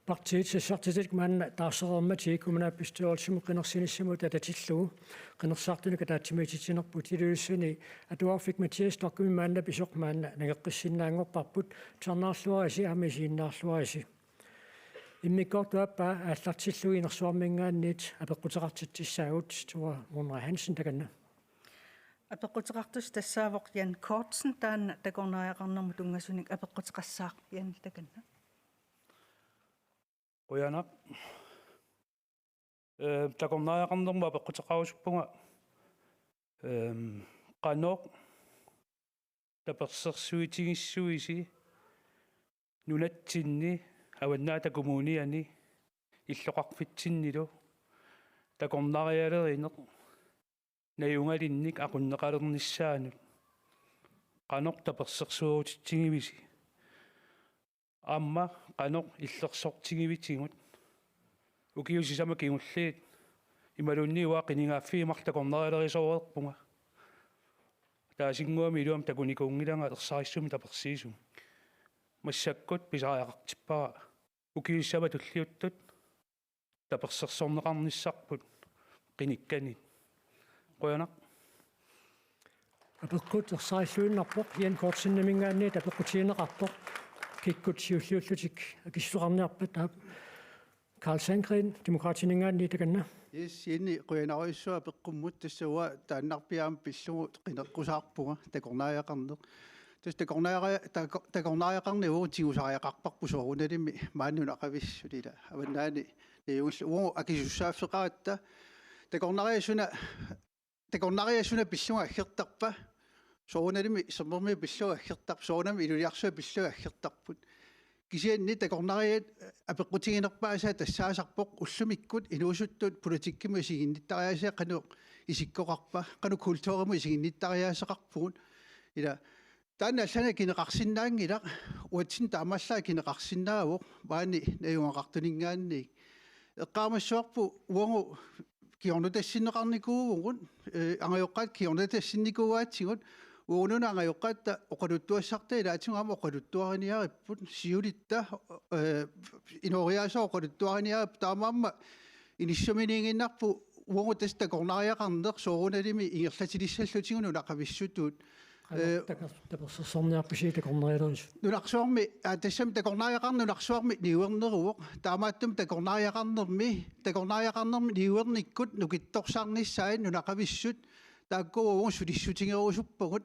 Partiet sisartitik manna taasserermati kumana pistoolsimu qinersinissimut atatillugu qinersartunuka taatsimitinerput tiluussuni atuarfik Mathias tokkumi manna pisoq manna nageqqissinnaangorparput tarnaarluarisi amisiinnaarluarisi immikkortuappa aallartillugi inersuarmingaannit apeqqutеqartitsissaagut tua Mona Hansen takanna apeqqutеqartus tassaavoq Jan Kortsen taanna takornariaqarnermu tungasunik apeqqutеqassaaq Jan takanna Qoyanak takornariaqarnermu apeqqutеqarusuppunga qanoq tapersersuitigissuisi nunatsinni awannaata kommuniani illoqarfitsinnilu takornarialerineq nayungalinnik aqunneqalernissaanut qanoq tapersersuurutitsigivisi amma qanoq illersortigivitigut ukiusisama kingulliit imalunniuaa qiningaaffiimar takornarialerisoruerpunga taasinguami iluam takunikuungilanga ersarissumi tapersiisum massakkut pisariaqartippara ukiussama tulliuttut tapersersorneqarnissarput qinikkanit qoyanaq apeqqut ersaarilluinnarpoq Jan Kortsennamingaanniit apeqqutiineqarpoq kikkut akissuqarniarpat Carl Sandgren demokratiningaanni takanna Yes inni qoyanarissua peqqummut tassua taannarpiaam pillugu qineqqusаарpunga takornariaqarneq takornariaqarniu tigusariaqarparpu soorunalimi maannunaqavissutila avannaani niungullu akisussaaffeqaatta takornariassuna pilluga aggertarpa soorunalimi semmermi pilluga aggertarp soorunami iluliarsua pilluga aggertarput kisianni takornariat apeqqutiginerpaasa tassaasarpoq ullumikkut inuusuttut politikkimu isiginnittariaasa qanu isikkoqarpa qanu kultuurimu isiginnittariaaseqarpugut ila taanna allana kineqarsinnaangila uatsin taamallaa kineqarsinnaavuq maani nayungaqartuningaanni eqqaamassuarpu uangu kiornutassineqarnikuuvugut angayoqqaat kiornutassinnikuuaatsigut uununa angayoqqaatta oqaluttuassarta ilaatigaama oqaluttuariniaripput siulitta inoriaasa oqaluttuariniarip taamaamma inissuminiinginnarpu uangu tas takornariaqarneq soorunalimi ingerlatilissallutigun unaqavissutut tapersersorniarpisi takornarialeris nunarsuarmi tassam takornariaqarnunarsuarmi niuerneruoq taamaattum takornariaqarnermi niuernikkut nukittorsaarnissain nunaqavissut taakkuugu sulissutingeruusuppagut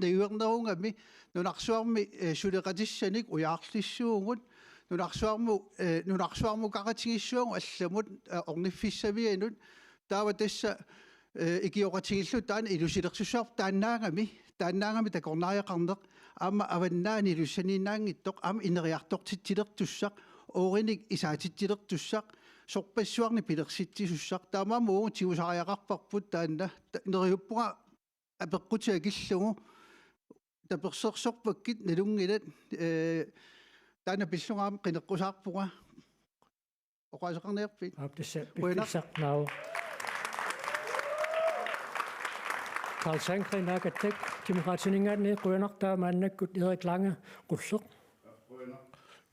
niuernerungami nunarsuarmi suleqatissanik ujaarlissuugut nunarsuarmu kaqatigissuugu allamut orniffissavianut taava tassa ikioqatigillu taan ilusilersussuar taannaangami takornariaqarneq aama avannaani ilussaniinnaangittoq aama ineriartortitsilertussaq oorinik isaatittilertussaq sorpassuarni pilersittisusaq taamaama uungu tigusariaqarparput taanna neriuppunga apeqqutiagillugu tapersersorpakkit nalungilat taanna pillungaam qineqqusaarpunga oqaaseqarniarpit aptissaqnau Carl Sandgren akatek demokratiningaanni qoyanartaa maannakkut Erik Lange qulleq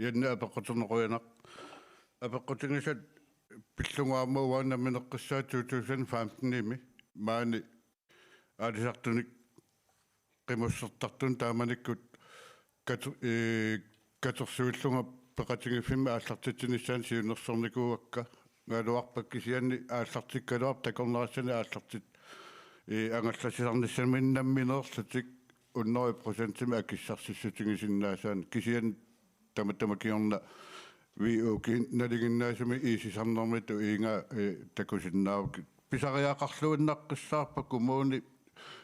Janne apeqqutinerquyanaq apeqqutigisat pillungaamma uaannammineqqissaa 2015-imi maani aalisartunik qimussertartun taamanikkut katersuillunga peqatigifimma aallartitsinissaan siunersornikuuakka ngaaluarpakkisianni aallartikkaluar takornerassani aallartit angallassisarnissamminnammineerlutik 100% akissarсиссутигисиннаасаан кисиан таматтамакиорна виуки налигиннаасами иисисарнэрмиту иинга такусиннаавк писариаақарлуиннаққиссаарпа кумууни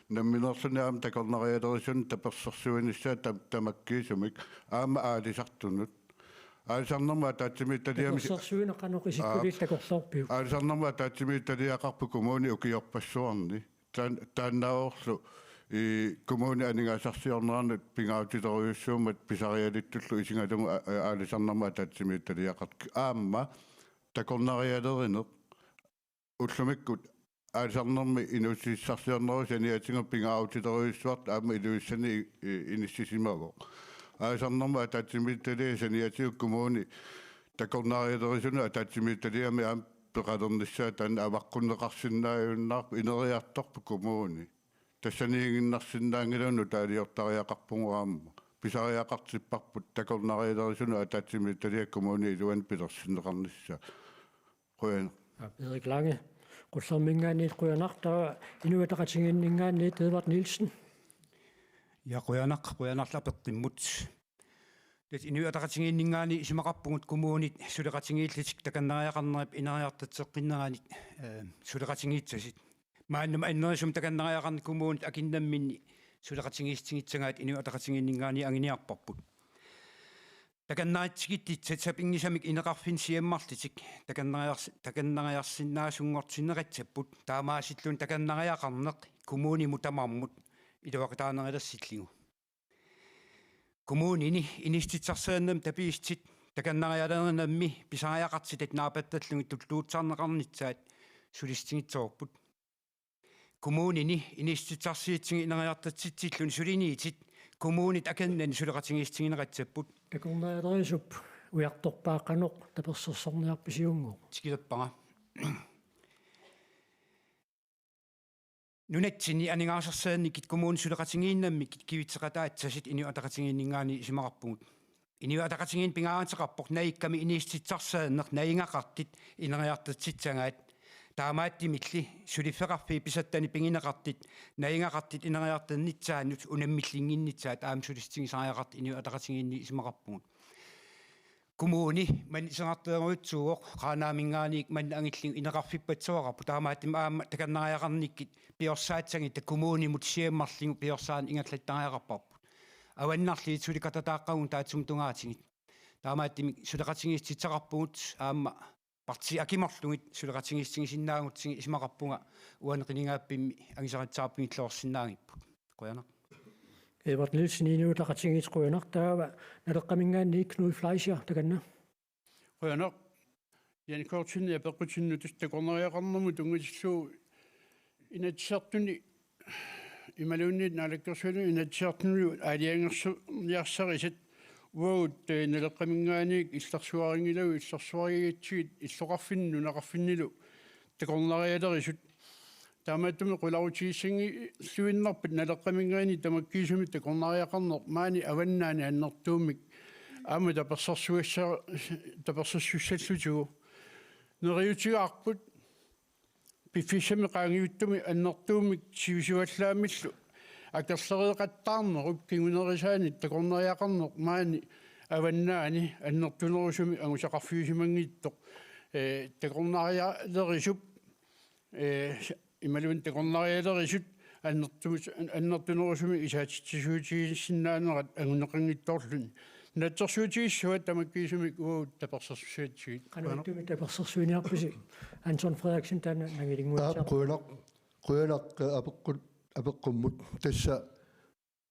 намминерсунаам такорнариалерисун таперсерсуиниссаа тамаккиисумик аама аалисартунут аалисарнэрма таатсими талиами таперсерсуинеқанеқисиккулииллакорлоорпиу аалисарнэрма таатсими талиақарпу кумууни укиорпассуарни тааннааворлу kommune aningaasarsiornerarnut pingautileruйussуумат писариалиттуллу исингалугу аалисарнарма таатсимиитталиақарт аама такорнариалеринеқ уллумиккут аалисарнерми инуссиссарсиорнерус аниатингу пингаутилеруйуссуарт аама илуиссани иниссисимаго аалисарнерма таатсимиитталиа саниатигу kommune такорнариалерисуна атаатсимитталиами аам пеқалернissaа таан аваққуннеқарсиннааюннаарпу инериарторпу коммууни тассаниингиннарсиннаангилуну таалиортариақарпугуаама писариақартиппарпут такорнариалерисуна атаатсимитталиа коммууни илуан пилерсиннеқарнissaа қуяна Erik Lange, Qullermingaanniit quyanartava inuataqatiginningaanniit Edvard Nielsen. Ja quyanarlapertimmut tet inuataqatiginningaani isimaqarpugut kommunit suleqatingiillitik takannariaqarnerip inariartatseqqinneranit suleqatingiitsasit maannuma annerisum takannariaqarni kommunit akinnamminni suleqatingiistingitsangaat inuataqatiginningaani anginiarparput таканнаатсигиттит сапингисамик инеқарфин сиаммарлитик таканнариарсиннаасунгортиннеқатсаппут таамаасиллун таканнариақарнеқ коммуниму тамармут илуақатаанерилассиллигу коммунини иниститсарсааннам тапиистит таканнариалернамми писариақартитат наапатталлуги туллуутсаарнеқарнитсаат сулистингитсоорпут коммунини иниститсарсиитсиги инериартатситсиллун сулиниитит коммунит аканнан сулеқатингиистигинеқатсаппут Такорнаалерисуп уярторпааққанеқ таперсерсорниарписиунгу. тикилаппага нунатсини анингаасарсаанникит коммуни сулеқатингииннамми кивитсеқатаатсасит иниуатақатингииннингаани исимақарпугут иниуатақатингиин пингаатеқарпоқ наикками иниститсарсааннеқ наингақартит инериартатситсангаат таамааттимилли сулиффеқарфи писаттани пингинеқартит наингақартит инериартаннитсаанут унаммиллингиннитсаат аам сулистигисариақарт иниуатақатингиинни исимақарпугут коммуни ман исеқартеруутсууоқ қаанаамингааник ман ангиллин инеқарфиппатсуақарпу таамааттим аама таканнариақарниккит пиорсаатсанги та коммунимут сиаммарлингу пиорсаан ингатлаттариақарпарпут аваннарлиит суликататааққагун таатсум тунгаатингит таамааттими сулеқатингииститсақарпугут аама парти акимарлугит сулеқатингиистигисиннаагутсиги исмақарпунга уанеқинингааппимми ангисаратсаарпингиллоорсинаагиппут қояна Edvard Nielsen inuataqatigiit quyanartaava naleqqamingaanniik Knud Fleischer takanna. Quyanaq яникоортинни апеққутинну тустакорнериақарнэрму тунгисиллуу инатсартуни ималуунниит наалаккерсуалу инатсартуни алиангерсуниарсарисат уут налеққамингааник илларсуарингилау илларсуаригитсигит иллоқарфинну нақарфиннилу такорнериалерисут таамааттуми қуларутигиссанги суиннарпат налеққамингаани тамаккиисуми такорнериақарнеқ маани аваннаани аннэртуумик аама таперсерсуссаллутигу нериутигаарпут пиффисами qaangiuttumi аннэртуумик сивисуаллаамиллу акерлериеқаттаарнеруп кигунерисаани такорнериақарнеқ маани аваннаани аннертунерусуми агусақарфиусимангиттоқ такорнериалерисуп ималуин такорнериалерисут аннертунерусуми исаатитсисуутигиссиннаанерат агунеқангитторлун натсерсуутигиссуат тамаккиисумик уут таперсерсуатсигит Qanuittumi tapersersuiniarpisi Anton Frederiksen taana nangilingmuatsaaq. Quyanaq apeqqummut tassa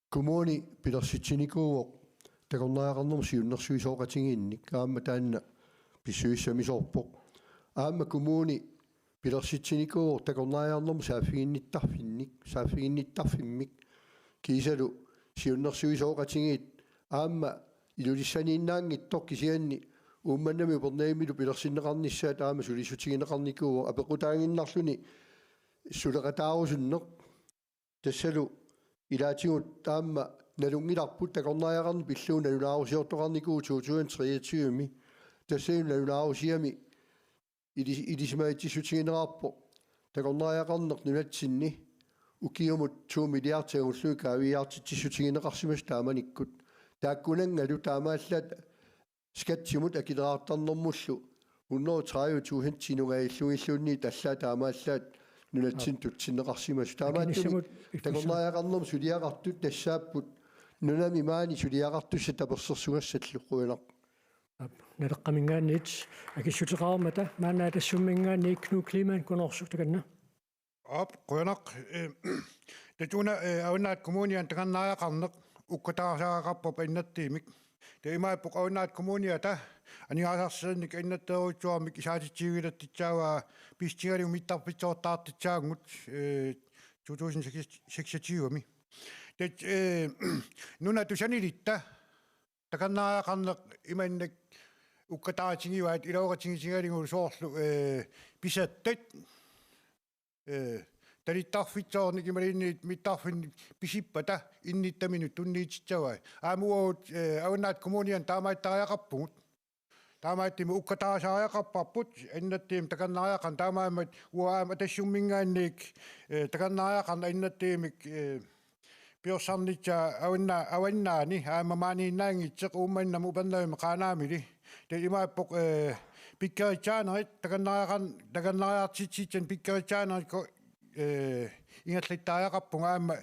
kommuni pilersitsinikuuoq takorneriaqarnermu siunnersuisooqatigiinnik aamma taanna pissuissamisorpoq aamma kommuni pilersitsinikuuoq takorneriaqarnermu saaffiginnittarfimmik kiisalu siunnersuisooqatigiit aamma ilulissaniinnaangittoq kisianni ummannami uperneimilu pilersinneqarnissaat aama sulisutigineqarnikuuo apequtaanginnarluni suleqataarusunneq tassalu ilaatigut taamma nalungilarput takorneriaqarni pilluun nalunaarusiortoqarnikuu 2023 tassalu nalunaarusiami ilismaitsisutigineqarpo takorneriaqarneq nunatsinni ukiumut 2 milliardagulluu kaaviartitsisutigineqarsimas taamanikkut taakkunangalu taamaallat skatsimut akileraartarnermullu 130.000 tinugaillugilluunni tallaa taamaallaat nunatsin tutsinneqarsimas taamaattumi takorneriaqarnerm suliaqartut tassaapput nunami maani suliaqartussa tapersersugassalluquinaq Naleqqamingaanniit akissuteqaarmata maanaa tassummingaanniik Knud Kliman kunorsuk takanna. Quyanaq tatuna aunnaat kommunian takannariaqarneq ukkataarsaaqarpop innattiimik taimaappoq aunnaat kommuniata aniaasarseernik innatteeruutsuarmik isaatitsigulattitsaavaa pistigalu mittarpitsoortaartitsaangut 2026 tet nuna tusanilitta takannariaqarneq imannak ukkataatigivaat ilauqatigisingalingu soorlu pisattat talittarfitsoornik imaliinniit mittarfin pisippata innittaminut tunniititsavaa aamuut aunnaat kommunian taamaittariaqarpugut taamaattimu ukkataasaariaqarparput innattiim takannariaqan taamaammat uaama tassummingaanniik takannariaqarna innattiimik piorsaarnitsa awannaani aamamaaniinnaangitseq uummannamu upannaami qaanaamili te imaappoq pikkeritsaanarit takannariartitsitsan pikkeritsaanarit ingallittaariaqarpunga aama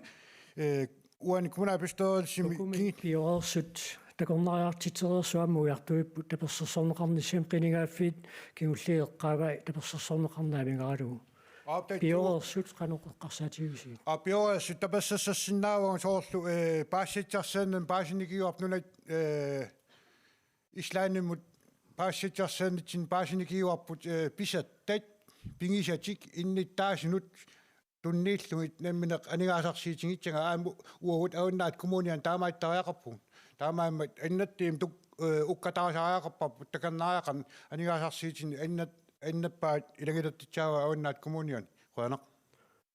uani kommunalbestørelsesimi Piorelsut takornariartitsersuammuiartuipput tapersersorneqarnissiam qiningaaffit kingulliiqqaavai tapersersorneqarnaamingaralugu. Piorelsut qanuqqarsaatigisiit. Piorelsut tapersersersinnaavang soorlu paassitsarsaanen paasinikiuarnunat islaanimut paassitsarsaanetin paasinikiuarput pisattat pingisatik innittaasinut tunniillugit nammineq anigaasarsiitingitsaga aamu uagut aunnaat kommunian taamaittariaqarpun taamaammat annattiim tuk ukkataasaariaqarparput takannariaqan anigaasarsiitin annappaat ilagilattitsaava aunnaat kommunian qoanaq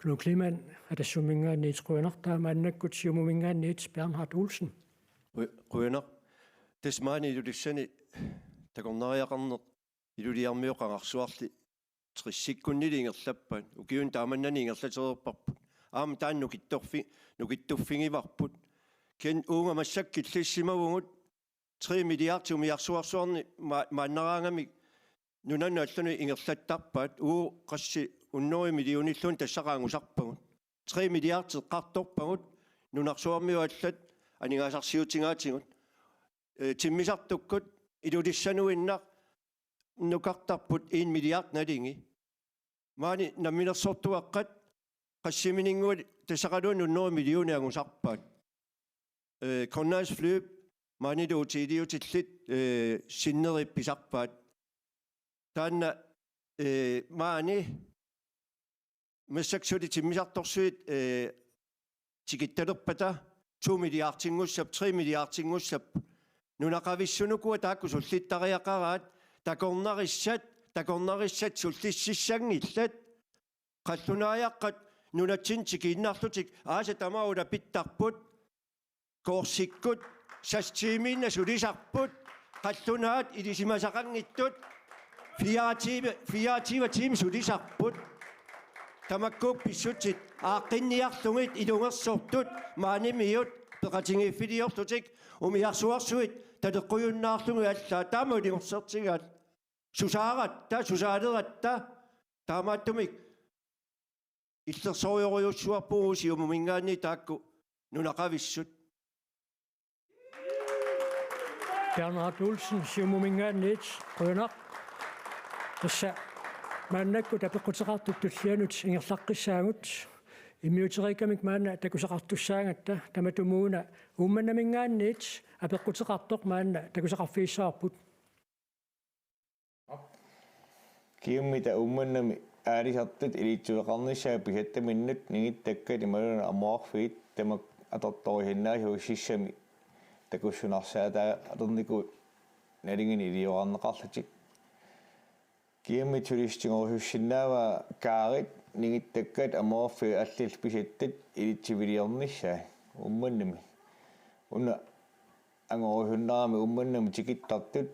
Knukliman atassummingaanniit qoanartaamaannakkut siumumingaanniit Bernhard Olsen. Qoanaq tasmaani ilulissani takornariaqarneq iluliarmiuqangarsuarli trissikkunniliingerlappan ukiun taamannani ingerlatererparput aam taan nukittorfingivarput ken uungamassak killissimavugut 3 milliardumiarsuarsuarni maannaraangamik nunanna alluni ingerlattarpaat qassi unnori millionillun tassaqaangusarpagut 3 milliardeqqartorpagut nunarsuarmiuallat anigaasarsiutingaatigut timmisartukkut ilulissanuinnaq nukartarput 1 milliard nalingi maani namminersortuaqqat qassimininguat tassaqaluun unnori millioniangusarpaat Grønlands Flyb maani luutiiliutillit sinnerippisarpaat taanna maani massaksuli timmisartorsuit tikittalerpata 2 milliardingussap 3 milliardingussap nunaqavissunukua taakkusullittariaqaraat takornarissat sullississangillat qallunaajaqqat nunatsin tikiinnarlutik aasa tamaula pittarput koorsikkut sastiimiinna sulisarput qallunaat ilisimasaqangittut fiaatiiva tiim sulisarput tamakkuuk pissutsit aaqqinniarlungit ilungersortut maanimiut peqatingiiffiliorlutik umiarsuarsuit taleqquyunnaarlungu allaa taamulingorsertigaat susaaleраtta таамааттумик иллерсориориуссуарпугу сиумумингаанни таакку нунақависсут Bernhard Olsen siumumingaanniit qoanaq tassa maannakku tapeqqutеqartuk tullianut ingerlaqqissaagut immiuteriikamik maanna takusaqartussaangatta tamatumuuna uummannamingaanniit apeqqutеqartoq maanna takusaqarfiissaarput kiummita ummannami aarisartut ilitsueqarnissaa pisattaminnut ningittakkat imaluna ammoarfiit tamak atortorihinnaasuussissami takussunarsaata aterniku nalingini ilioqarneqarlatik kiummit sulistingorsussinnaava kaarit ningittakkat ammoarfi allil pisattat ilitsiviliornissaa ummannami una angorussunnaarami ummannami tikittartut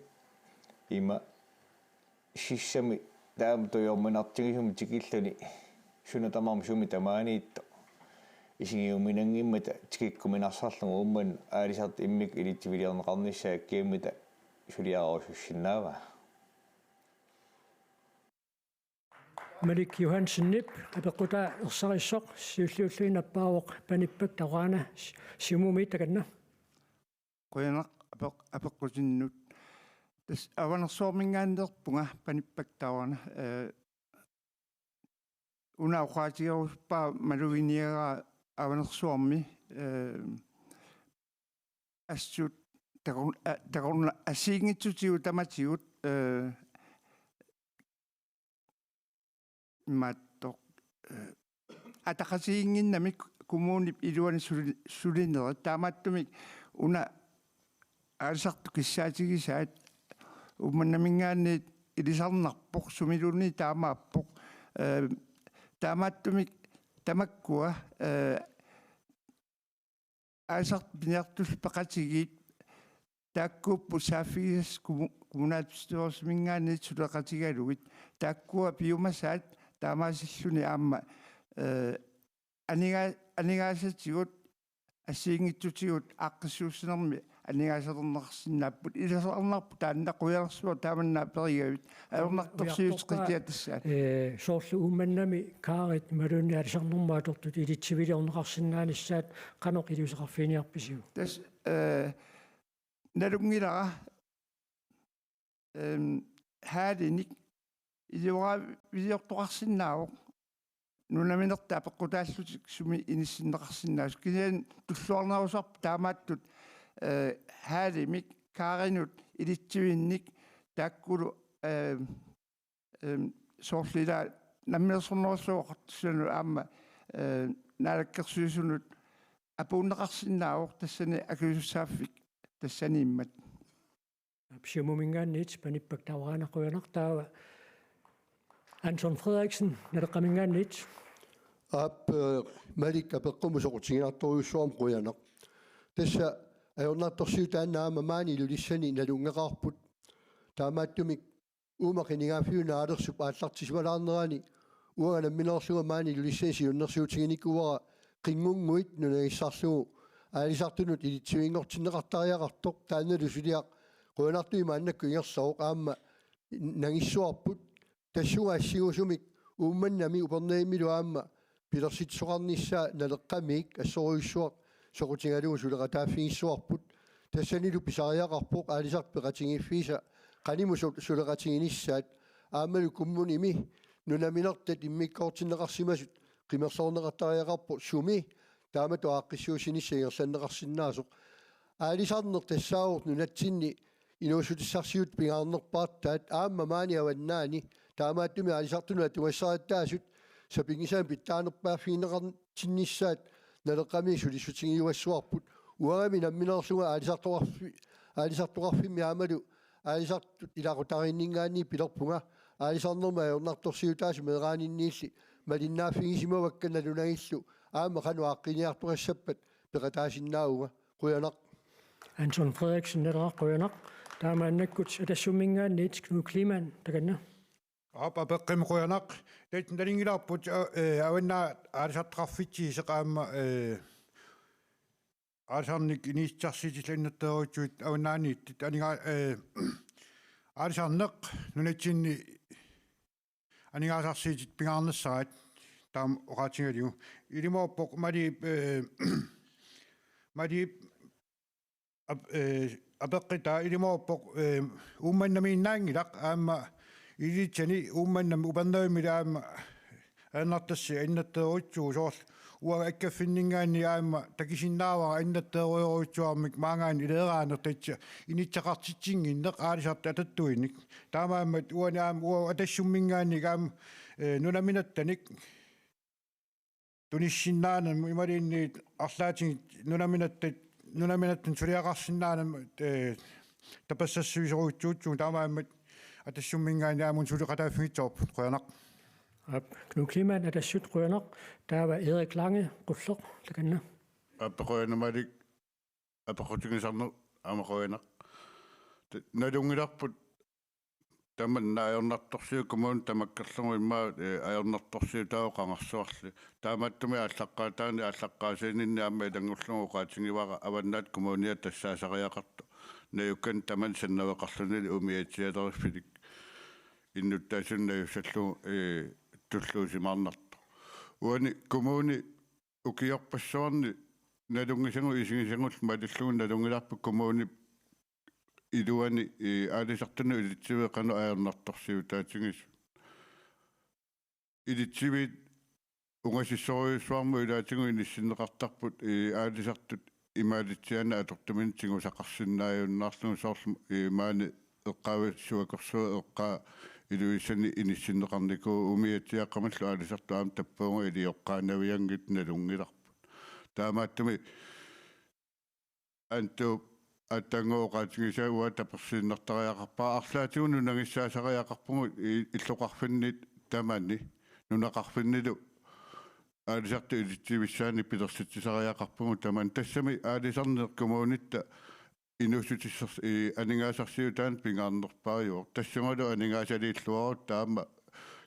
ima sissami taam toyormanartigisum tikilluni sunatamam sumi tamaaniitto isingiyuminangimmata tikikkuminarsarlugu umman aalisart immik ilitsiviliorneqarnissaa kiummita suliarosussinnaava Malik Johansen Nip apeqquta ersarissoq siulliulluinappaavoq panippak taqaana siumumiittakanna qoyanaq apeqqutinnut tas avanersuormingaannerpunga panippaktauana una uqaatigeruspa maluviniera avanersuormi assut taqorna asiingitsutigu tamatigut mattoq ataqasiinginnamik kumuunip iluani sulineret taamattumik una aalisartu kissaatigisaat умманнамингаанни илисарнарпоқ сумилуни таамааппоқ таамааттумик тамаккуа аасарт пиниартул пақатигиит тааккууппу саафигис коммунаатстуорсмингаани сулеқатигалугит тааккуа пиумасаат таамаасиллуни аама анигаасатигут ассиингитсутигут ааққиссууссинерми анигаасатернерсиннааппут иласарнарпу таанна қуялерсуа тааманнаа перигавит аернартэрсиутеқитиатассаат соорлу умманнами каарит малуни алисарнэрмаатортут илитсивилиорнеқарсинааниссаат каноқ илусеқарфиниарписиу тас налунгилара хаалиник илуара вилиортоқарсинаавоқ нунаминертаа пеққутааллутик суми иниссиннеқарсинаас кинаан туллуарнерусарп таамааттут хаалимик кааринут илитсивинник тааккулу соорлила наммерсорнерсуоқартсану аама наалаккерсуисунут апууннеқарсинаавоқ тассани акуиссааффик тассанииммат псиумумингаанниит паниппак таваанақуянартаава Anton Frederiksen налеққамингаанниит маликка пеққумусоқутигинарторюссуарм қуянақ тасса аёрнартторсиутааннаама маани лулиссани налунгеқарпут таамааттумик уумақинигаафиунаалерсуп ааллартисвалаарнерани уаганамминерсуга маани лулиссани сиуннерсуутигиникуара қингунгуит нунагиссарлугу аалисартунут илитсивингортиннеқартариақартоқ таанналу сулиақ қуянартуима аннакку ингерсаоқ аама нагиссуарпут тассуга ассигусумик уумманнами упернеимилу аама пилерситсоқарнissaа налеққамик ассоруйссуақ соқутингалугу сулеқатааффигиссуарпут тассанилу писариақарпоқ аалисарт пеқатингиффиса qaнимусут сулеқатигинissaат аамалу куммуними нунаминертат иммиккоортиннеқарсимасут қимерсоорнеқартариақарпо суми таамату ааққиссуусиниссагерсаннеқарсинаасоқ аалисарнер тассаавут нунатсинни инуусутиссарсиут пингаарнерпааттаат аама маани аваннаани таамааттуми аалисартуна туассариттаасут сапингисаан питтаанерпааффигинеқартиннissaат налеққами сулиссутигиуассуарпут уарами намминерсуга аалисартоқарфимми аамалу аалисартут илақутариннингаани пилерпунга аалисарнерма аёрнарторсиутаасу меэраанинниилли малиннааффигисимаваккана лунагиллу аама қану ааққиниарторассаппат пеқатаасиннаауга қуянақ Anton Frederiksen налеққуянақ таамааннаккут атассумингаанниит Knud Kliman таканна апеққим қуянақ тат налингилаарпут аваннаа аалисартеқарфитси сеқаама аалисарник инииттарситилланнертеруутсуит аваннааниит анига аалисарнеқ нунатсинни анигаасарсиитит пингаарнссаат таам оqaатингалиу илимооппоқ мади апеққита илимооппоқ уумманнамииннаангилақ аама илитсани уумманнам упернеимила аама ааннартасси аннаттеруутсуу соорл уага аккаффиннингаани аама такисиннаавара аннаттеруйоруутсуармик маангаани илеераанер татса инитсақартитсингиннеқ аалисарт ататтуиник таамааммат уани аама уа атассуммингаани аама нунаминаттаник туниссиннаанам ималиинниит арлаатин нунаминаттан сулиақарсиннаанам тапассассуисоруутсуутсуу таамааммат атассуммингаани аамун сулеқатааффигитсоорпут қуянақ Knud Kliman атассут қуянақ таава Erik Lange қуллеқ таканна аппеқуянамалик апеқутигисарнер аамақуянақ налунгиларпут таман аернарторсиу коммун тамаккерлугу иммаа аернарторсиу таоқангорсуарли тааматтуми ааллаққаатаани ааллаққаасиининни аама илангуллугу qaatiнгивара аваннаат коммуниат тассаасариақарту наюккан таман саннавеқарлунили умиатсиалериффилик иннуттаасуннаюссаллу туллуусимаарнарто уани коммуни укиорпассуарни налунгисангу исигисангул малиллугу налунгиларпу коммуни илуани аалисартуну илитсивеқану аернарторсиу таатингис илитсивит унгасиссоруйуссуарму илаатингу иниссиннеқартарпут аалисартут имаалитсиана атортуминтингу сақарсиннааюннаарлугу соорлу маани эққависсуакорсуа эққаа илуиссани иниссиннеқарнику умиатсиаққамаллу аалисарту аам таппуунга илиоққаанавиангит налунгиларпут таамааттуми анту атангооqaатигиса уа таперсииннартариақарпаа арлаатигуну нагиссаасариақарпугу иллоқарфиннит тамани нунақарфиннилу аалисарту илитсивиссаани пилерситсисариақарпугу таман тассами аалисарнеқ коммунитта инусутиссер анигаасарсиу таан пингаарнерпаариуор тассунгалу анигаасалииллуарут таама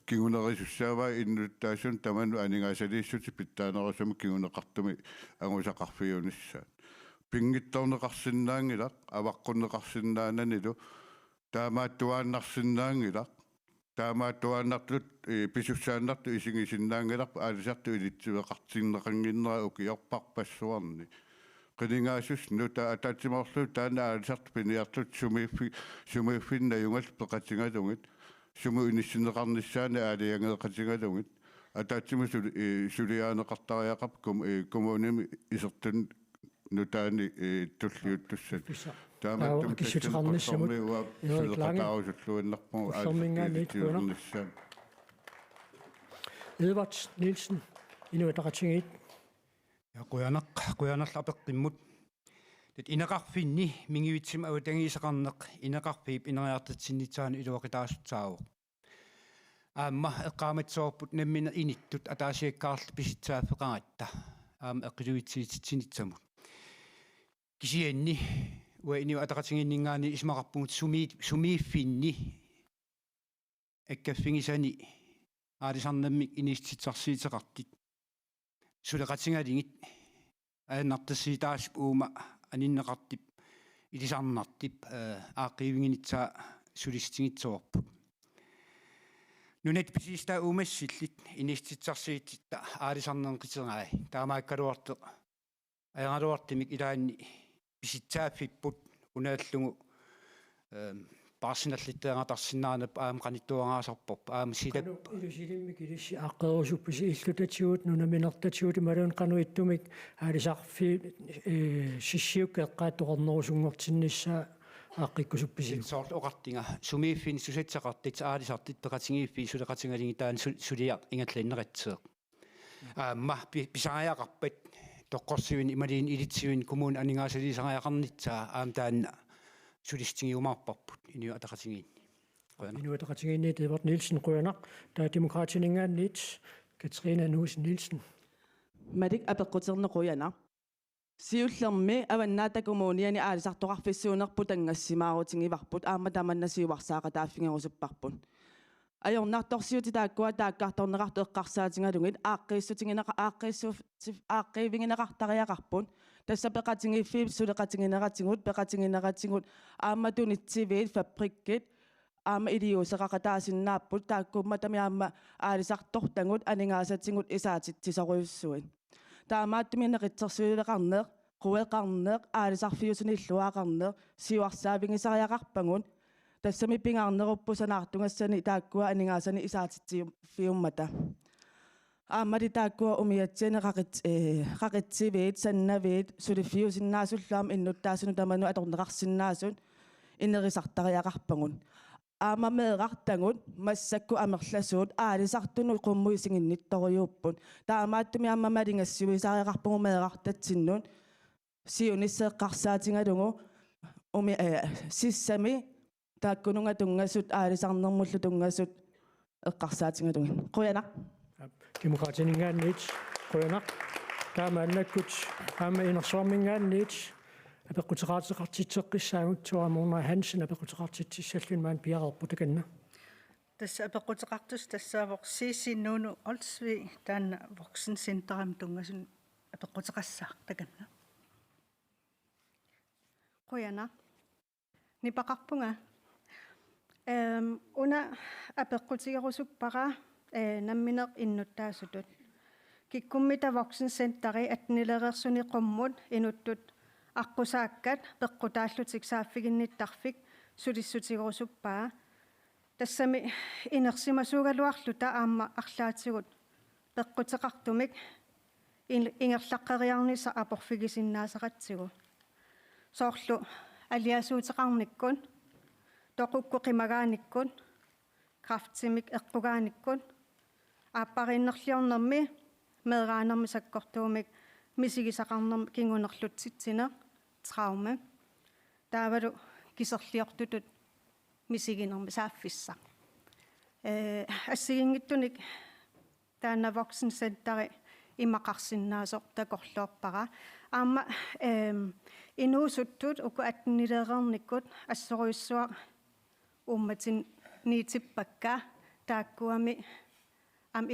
кигунерисуссааваа иннуттаасун таману анигаасалииссути питтаанерасуми кигунеқартуми агусақарфиунissaat пингиттарнеқарсинаангилақ аваққуннеқарсинаананилу таамааттуааннарсинаангилақ таамааттуааннарлут писуссааннарту исигисиннаангиларпа аалисарту илитсивеқартигнеқангиннера укиорпарпассуарни qilingaasus nuta ataatimarlu taana aalisart piniarlut sumiffinna yungal peqatingalungit sumu inissinneqarnissaana aaliangeeqatingalungit ataatimu suliaaneqartariaqap kommunimi isertun nutaani tulliuttussat taamattum kisuteqarnissamut suleqataarusulluannarpu aalissaan Edvard Nielsen inuataqatingit ja quyanarlapeqqimmut tit inaqarfinni mingivitsim avutangисaqarneq inaqarpiip ineriartatsinnitsaani iluaqitaasutsaavuq аама эққааматсоорпут наммина иниттут атаасиаккаарл писитсааффеқаратта аама эққилуитсиитсинитсамут кисианни уаиниу атақатингиннингаани исмақарпугут сумииффинни аккаффигисани аалисарнаммик иниститсарсиитеқартит сулеқатингалингит ааннартассиитаас уума аниннеқартип илисарнартип ааққиивингинитсаа сулистингитсоорпут нунет писиста уумассиллит иниститсарсиитта аалисарнеқитернаа таамааккалуарте аянгалуартимик илаанни писитсааффиппут унааллугу парсиналлиттеангатарсинаанап аам каниттуангаасарпоп аам силап илусилиммик илисси ааққерусупписи иллутатсигут нунаминертатсигут малуун кануиттумик аалисарфи сиссиук эққааттоқарнерусунгортиннissaа ааққиккусупписи сорт оқартинга сумииффин сусатсақартит аалисартит пеқатингииффи сулеқатингалингитаан сулиақ ингатлаиннератсеэ аама писариақарпат тоққорсивин ималиин илитсивин коммун анигаасалисариақарнитсаа аам таанна сулистингиумаарпарпут иниу атақатингиинни иниу атақатингиинни Edvard Nielsen quyanaq таа демократинингаанниит Katrina Nuus Nielsen Madik апеққутернеқуяна сиуллерми аваннаата коммуниани аалисартоқарфиссуунерпут ангассимаарутингиварпут аама таманнасиуарсааqa тааффингерусуппарпут ajornartorsiuti taakkua taakkaartorneqartu eqqarsaatigalungit aaqqiivingинеqartariaqarpun tassa peqatingiiffiip suleqatingineratigut peqatingineratigut aammatunitsiviit fabrikkit aama iliuseqaqataasinnaapпут taakkumma tamiaamma aalisartortangut aningaasatigut isaatittisoruyussuit taamaattumineqitsersuileqarneq queqarneq aalisarfiusunilluaqarneq siuarsaavingisariaqarpangut тассами пингарнеруппусанаартунгассани тааккуа анигаасани исаатитсиуммата ааммали тааккуа умиатсине qaqitsivit sannavit suliffiusinnaasullaam innuttaasunu tamanu atorneqarsinnaasut inerisartariaqarpangun aamameeqartangut massakku amerlasuut aalisartunu qummuisinginnittoriuppun taamaattumi aamamalingassiuisariaqarpungu meeqartatsinnun siunisseeqqarsaatingalungu umi sissami taakkununga tungasut aalisarnermullu tungasut eqqarsaatigalungin quyana демократинингаанниит quyanaq таама аннаккут аама инерсуармингаанниит апеққутеқаатеқартитсеққиссаагут туамуна Hansen апеққутеқартитсаллун маан пиарерпу таканна тасса апеққутеқартус тассаавоқ сисиннууну олсви таанна воксенсентерам тунгасун апеққутеқассаа таканна quyana нипақарпунга уна апеққутигерусуппара намминеқ иннуттаасутут киккуммита воксенсентери атнилерерсуни қуммут инуттут аққусааккат пеққутааллутик сааффигинниттарфик сулиссутигерусуппаа тассами инерсимасуугалуарлута аама арлаатигут пеққутеқартумик ингерлаққериарниса апорфигисиннаасақатсигу соорлу алиасуутеқарниккун тоқукку қимагааниккун крафтсимик эққугааниккун ааппариннерлиорнэрми меэраанерми саккортуумик мисигисақарнерми кингунерлутситсинеқ траума таавалу кисерлиортутут мисигинерми сааффисса ассигингиттуник таана воксен центери имақарсиннаасоқ такорлуорпара аама инуусуттут уку аттнилеерниккут ассоруйссуа умматин ниитиппакка тааккуами ам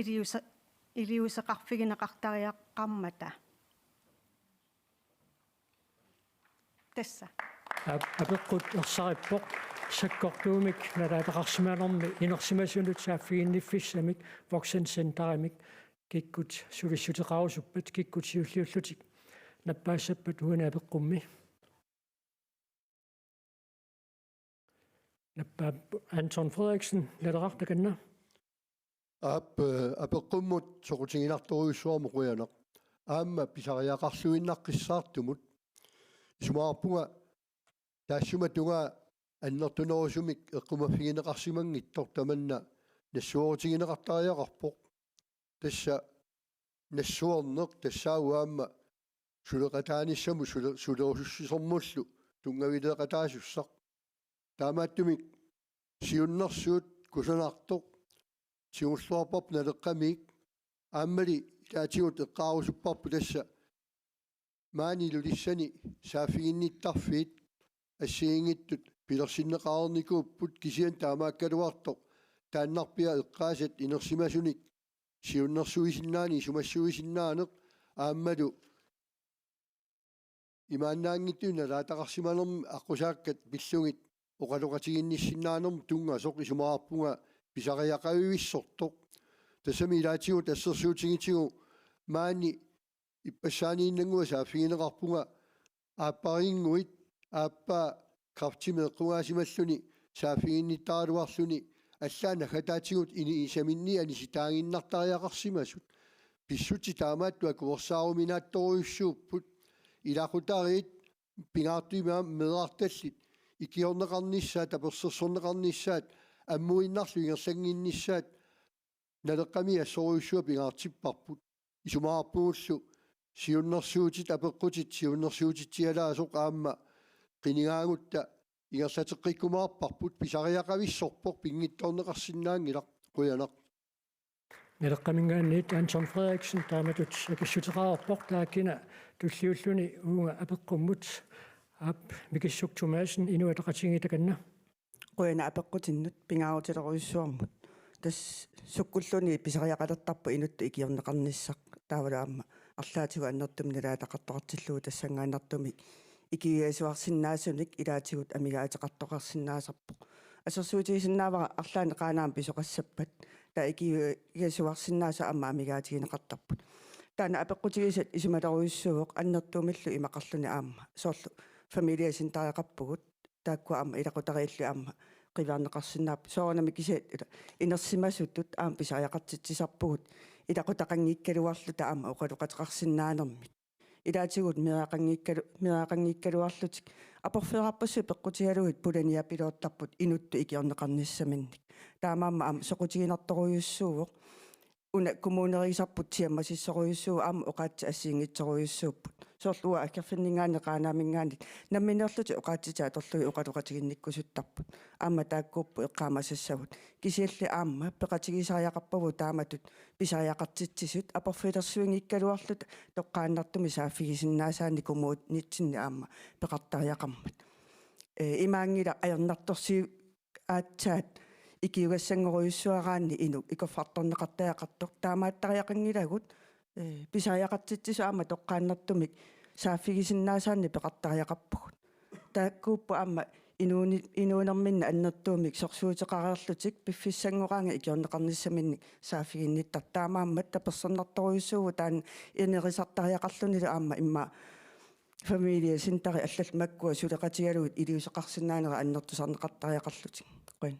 илиусеқарфигинеқартариаққармата тасса апеққут ерсариппоқ саккортуумик налаатақарсимаанерми инерсимасунут сааффигинниффиссамик воксен центаримик киккут сулиссутеқарусуппат киккут сиуллиуллутик наппаассаппат уна апеққумми наппаа Anton Frederiksen лалеқартаканна апеққуммут соқутингинарторуйссуарму қуянеқ аама писариақарлуиннаққиссаартумут исумаарпунга таассума тунга аннертунерусумик эққумаффигинеқарсимангиттор таманна нассуорутигинеқартариақарпоқ тасса нассуорнеқ тассаауаама сулеқатааниссаму сулерусуссисормуллу тунгавилеқатаасуссақ таамааттумик сиуннэрсуут кусанартоқ сиуллуарпоп налеққамик ааммали таатигут эққаарусуппарпу тасса маанилулиссани саафигинниттарфиит ассиингиттут пилерсиннеқарникууппут кисиан таамааккалуартоқ тааннарпиа эққаасат инерсимасуник сиуннэрсуисиннаани сумассуисиннаанеқ ааммалу имааннаангиттуна лаатақарсиманерми аққусааккат пиллугит оқалоқатигинниссиннаанерми тунга соқ исумаарпунга писариақавивиссортоқ тассами илаатигу тассерсуутигитигу маани иппассаанииннангуа саафигинеқарпунга ааппарингуит ааппа крафтимеэққугаасималлуни саафигинниттаралуарлуни аллаана хатаатигут ини исаминни аниситаангиннартариақарсимасут писсути таамааттуа куорсааруминаатторуйуссууппут илақутариит пингаартуимаа медаарталлит икиорнеқарниссаат таперсерсорнеқарниссаат аммуиннарлу ингерлангинниссаат налеққами ассоруйуссуа пингаартиппарпут исумаарпууллу сиуннэрсуутит апеққутит сиуннэрсуутитсиалаасоқ аама қинигаагутта ингерлатеққиккумаарпарпут писариақависсорпоқ пингитторнеқарсинаангилақ қуянақ налеққамингаанниит Anton Frederiksen тааматут акиссутеқарпоқ тааккина туллиуллуни уунга апеққуммут ап микиссуктумаасин инуатеқатингитаканна қуяна апеққутиннут пингаарутилеруйссуармут тас суккуллуни писариақалертарпу инутту икиорнеқарниссақ таавалаама арлаатигу аннертумни лаатақартоқартиллуу тассангаанартумик икиуасуарсиннаасуник илаатигут амигаатеқартоқарсинаасарпоқ асерсуутигисиннаавара арлаани қаанаам писоқассаппат та икиуасуарсиннааса амма амигаатигинеқартарпут таана апеққутигисат исумалеруйуссууоқ аннертуумиллу имақарлуни аама соорлу фамилиасин таақарпугут тааккуа аама илақутарииллу аама қиваарнеқарсинаап соорнами кисаат инерсимасуттут аама писариақартитсисарпугут илақутақангиккалуарлу таама оқалуқатеқарсинаанермит илаатигут миаақангиккалуарлутик апорфеқарпассу пеққутигалугит пуланиа пилооттарпут инутту икиорнеқарниссаминник таамаама аама соқутигинарторуйуссууоқ уна коммунерисарпут тиаммасиссоруйуссуу аама оқаатси ассиингитсоруйуссууппут соорлуа акерфиннингаани қаанаамингаани намминерлути оқаатситаа торлуи оқалуқатигинниккусуттарпут аама тааккууппу эққаамасассагут кисиалли аама пеқатигисариақарпаву тааматут писариақартитсисут апорфилерсуингиккалуарлут тоққааннартуми сааффигисиннаасаани коммуут нитсинни аама пеқартариақармат имаангила аернарторсиу аатсаат икиугассангоруйуссуараани инук икоффарторнеқартаақартоқ таамааттариақангилагут писариақартитсису аама тоққааннартумик сааффигисиннаасаани пеқартариақарпугут тааккууппу аама инуунерминна аннертуумик сорсуутеқарерлутик пиффиссангораанга икиорнеқарниссаминник сааффигинниттар таамааммат таперсернарторуйуссуугу таан инерисартариақарлунилу аама имма фамилия синтари аллал маккуа сулеқатигалугит илиусеқарсинаанера аннертусарнеқартариақарлутик қуин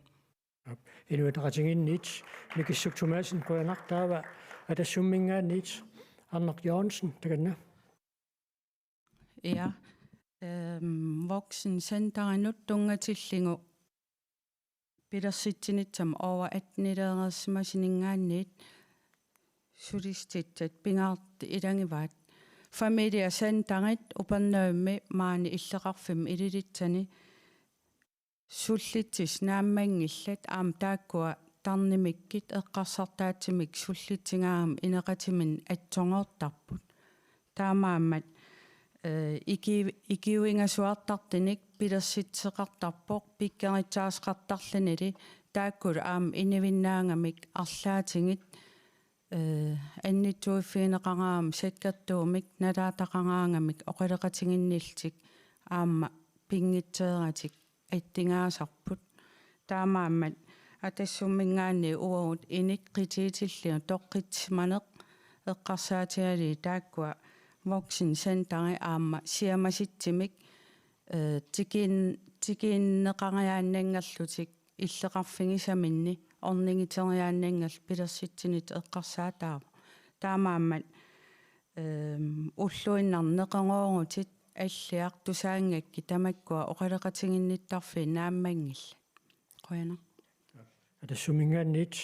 инуатеқатингинниит микиссуктумаасин қуянартаава атассуммингаанниит Arnold Jørgensen таканна ja voksencenteret tungatillingу пилерситсинитсам over 18-илеерерсимасинингаанниит сулиститсат пингаарти илангиваат familia centangit upannaummi maani illeqarfim ililitsani sullitsis naammangillat taakkua tarnimikkit eqqarsartaatsimik sullitsingaam ineqatimin atsorngortarput taamaammat ikiuingasuartartinik pilersitsiqartarpoq pikkeritsaasqartarlinili taakkul inivinnaangamik arlaatingit annitsuiffiineqangaam sakkertuumik nalaataqangaangamik oqaleqatinginniltik aamma pingitseeratik attingaasarput taamaammat атассуммингаани уут иник qitiitillinu toqqitsimaneq eqqarsaatigali taakkua voksin centari aamma siamasitsimik tikiinneqangayaannangallutik illeqarfigisaminni orningiteryaannangal pilersitsinit eqqarsaataava taamaammat уллуиннарнеқангоорутит аллиақ тусаангакки тамаккуа оқалеқатингинниттарфи нааммангилла қояна атассумингаанниит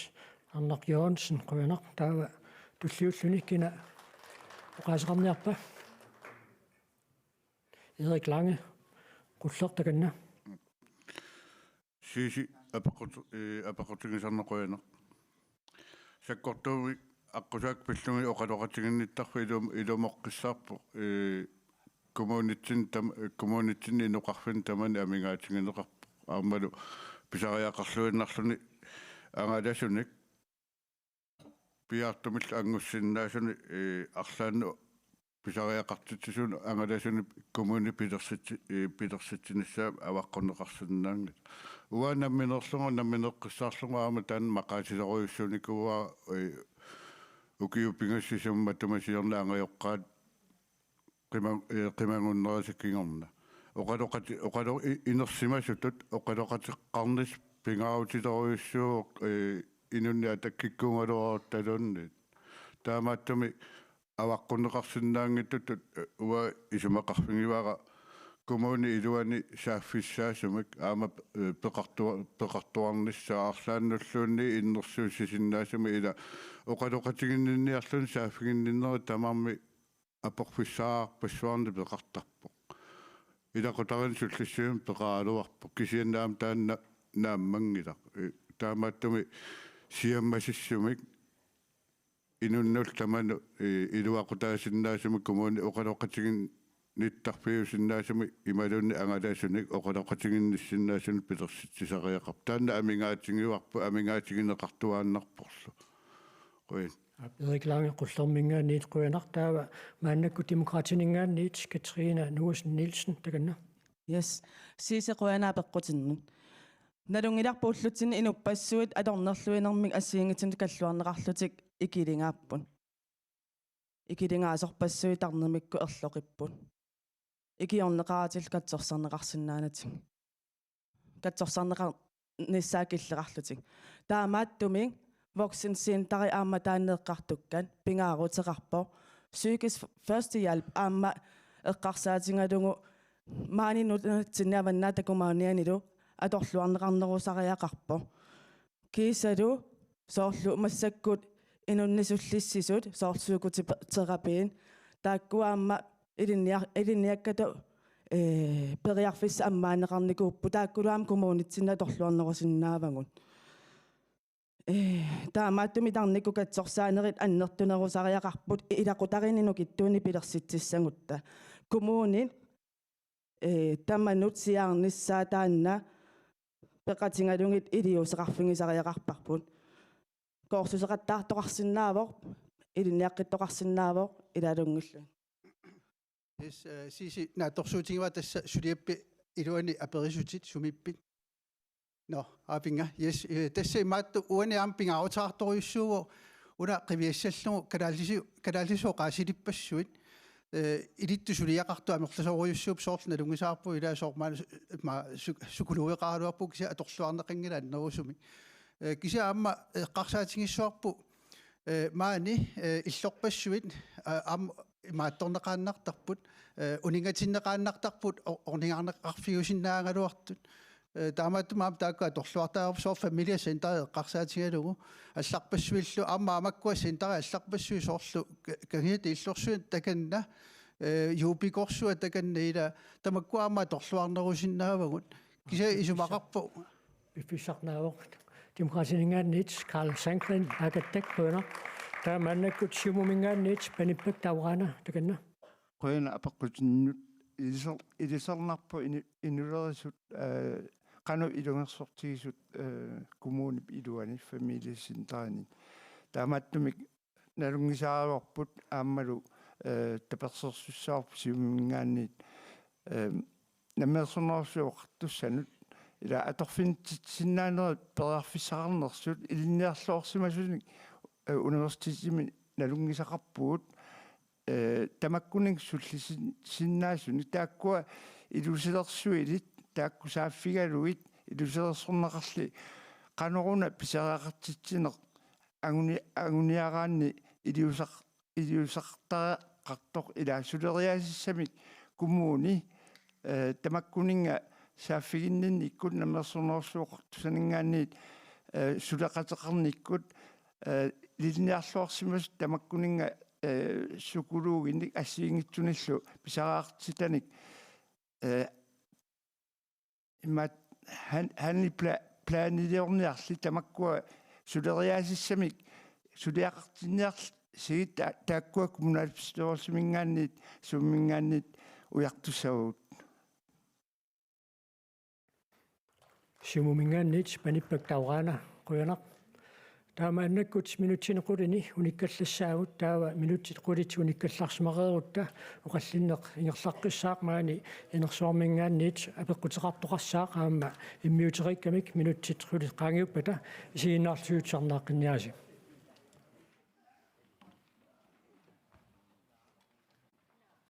Арнақ Jørgensen қоянақ таава туллиуллуниккина оқаасеқарниарпа Erik Lange qullertakanna Sisi апақутигисарнеқуяна саккортууви аққусаак пиллуми оқалоқатигинниттарфи илумоққиссаарпу коммунитин инуқарфин тамани амингаатингинеқарпу аамалу писариақарлуиннарлуни ангаласуник пиартумил ангуссиннаасуни арлаанну писариақартитсуун ангаласуни коммуни пилерситсинissаа аваққунеқарсиннаангат уаанамминерлугу намминеққиссаарлугу аама таан мақаатилеруйуссуникуа укиуппингассисумма тумасиерна ангайоққаат qimangуннерасиккингорна оқалоқати инерсимасутут оқалоқатеққарнис пингаутилеруйуссуу инунниа таккиккунгалуарорталуунни таамааттуми аваққуннеқарсинаангиттут уа исумақарфингиваара коммуни илуани сааффиссаасумик аама пеқартуарниссаа арлааннуллуунни иннерсуусисиннаасуми ила оқалоқатигиннинниарлун сааффигинниннери тамарми апорфиссаа пассуарни пеқартарпоқ илақутарин суллиссуум пеқаалуарпоқ кисианнаам таанна нааммангилақ таамааттуми сиаммасиссумик инуннул таману илуақутаасиннаасуми коммуни оқалоқатигин ниттарфиусиннаасуми ималунни ангалаасуник оқалоқатигинниссиннаасуни пилерситсисариақарп таанна амингаатингиварпу амингаатигинеқартуааннарпорлу қуин Erik Lange qullermingaanniit quyanaq taava maannakku demokratiningaanniit Katrina Nuusen Nielsen takanna Yes siise quyanaa peqqutinnut nalungilarpuullutin inupassuit atornerluinermik assiingitin kalluarneqarlutik ikilingaappun ikilingaasorpassuitarnermikku erloqippun ikiorneqaratil katsorsarneqarsinnaanatik katsorsarneqarnissaakilleqarlutik taamaattumi voksen centari aamma taanneeqqartukkan pingaaruteqarpo psykisk førstehjælp aamma eqqarsaatingalungu maaninutsinnaavannaa takumaunianilu atorluarneqarnerusariaqarpo kiisalu soorlu massakkut inunnisulliссисут soorsuukuterapiin taakkuaamma ilinniakkatu periarfissa ammaanneqarnikuuppu taakkuluam kommunitsinna torluarnerusinnaavangun таамааттуми тарникку катсорсаанерит аннертунерусариақарпут илақутаринину киттууни пилерситсиссангутта коммуунин таманут сиаарниссаа таанна пеқатингалунгит илиусеқарфигисариақарпарпут коорсусеқаттаартоқарсинаавоқ илинниаққиттоқарсинаавоқ илалунгиллу сиси нааторсуутигива тасса сулиаппи илуани аперисутит сумиппит No, apinga. Yes, tässä mattu uani ampinga autsaartoruissuuvo una qiviassallugu kadaallisu qaasilippassuit ilittu suliaqartu amerlasoruissuup soorlna lungisaarpu ila soormaan ma sukuluiqaaluarpu kisa atorluarneqingila annerusumi kisa amma qarsaatingissuarpu maani illorpassuit am maattorneqaannartarput uningatinneqaannartarput orningarneqarfiusinnaangaluartut таамааттумаам таакка торлуартаарп соор фамилия центари эққарсаатигалугу алларпассуиллу аама амаккуа центари алларпассуи соорлу кагиат иллорсуит таканна юупикорсуа таканниила тамаккуама торлуарнерусиннаавагут кися исумақарпу Пиффисарнаавоқ демократинингаанниит Карл Санклин агаттаккуна таамааннаккут сиумумингаанниит паниппак таураана таканна qoyana apaqqutinut ilisarnarpu inulerисут qanu ilungersortigisut kommunip iluani familiesin taani taamaattumik nalungisaaruarput aammalu tapersersussaarpu siumingaanniit намерсунаарсуоқартуссанут ила аторфинтитсиннаанерат периарфиссақарнерсут илинниарлоорсимасуник университетими налунгисақарпуут тамаккунинг суллисиннаасуни тааккуа илусилерсуилит таакку сааффигалуит илусилерсорнеқарли каноруна писариақартитсинеқ агуниараанни илиусартаақартоқ илаасулериаасиссамик кумууни тамаккунинга сааффигиннинни иккут намерсорнерсуоқартусанингаанниит сулеқатеқарниккут лилниарлуарсимас тамаккунинга сукулуугинник ассиингитсуниллу писараартитаник имат ханни планилиорниарли тамаккуа сулериаасиссамик сулиақартинниарл сигит тааккуа коммуналписторсимингаанниит суммингаанниит уяртуссавут сиумумингаанниит паниппак таураана қуянақ таамааннаккут минутсинеқулини униккаллассаагут таава минутсит қулит униккалларсимареерутта оқаллиннеқ ингерлаққиссаақ маани инерсуармингаанниит апеққутеқартоқассаақ аама иммиутериккамик минутсит қулит qaangiuppata isiinnaarluutsarnaaqqinnyaasi